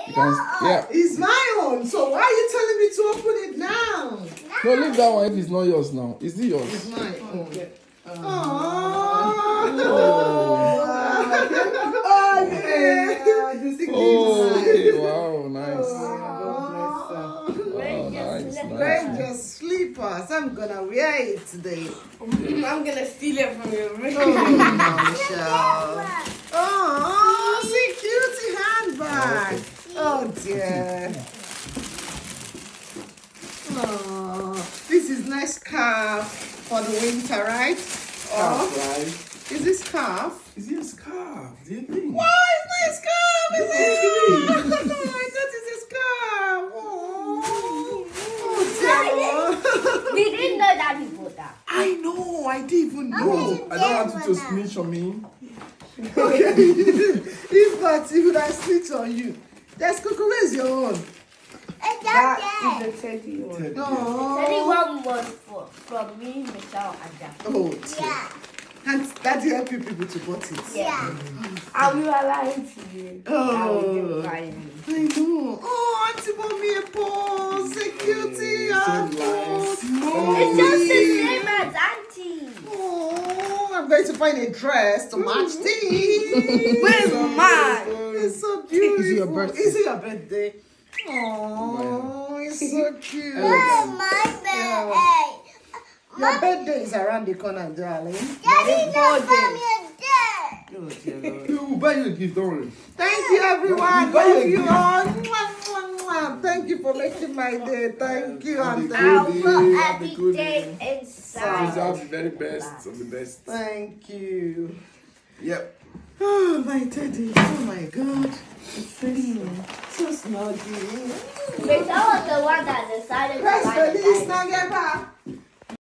You can, yeah. It's my own. So why are you telling me to open it now? No, leave that one if it's not yours now. Is it yours? It's my own. Oh, yeah. This is Okay, wow, nice. Wear your slippers. I'm gonna wear it today. I'm gonna steal it from you. Oh, see, cutie handbag. Oh dear. Oh, this is nice scarf for the winter, right? Oh, is this scarf? Is it a scarf? Do you think? Oh, it's my scarf, is it? I thought it's a scarf. Oh dear. We didn't know that he put that. I know, I didn't even know. No, I don't want you to snitch on me. Okay. If not, he would have snitched on you. There's Coco, where's your own? That is the teddy one. Teddy. Oh, Teddy one was from me, Michelle, and Jack. oh dear. And Daddy help you people to bought it. Yeah. And we were lying to you. Oh. I I know. Oh, Auntie Mommy, a pose, a cutie, So nice. It's just the same as Auntie. Oh, I'm going to find a dress to match this. Where's mine? It's so beautiful. Is it your birthday? Is it your birthday? Oh, it's so cute. Your birthday is around the corner, darling. We'll buy you a gift, don't worry. Thank you, everyone. Love you all. Mwah, mwah, mwah. Thank you for making my day. Thank you, Auntie. I'll put Have a every good day day. inside. Please have the very best of the best. Thank you. Yep. Oh, my teddy. Oh, my God. So snuggy. Michelle was the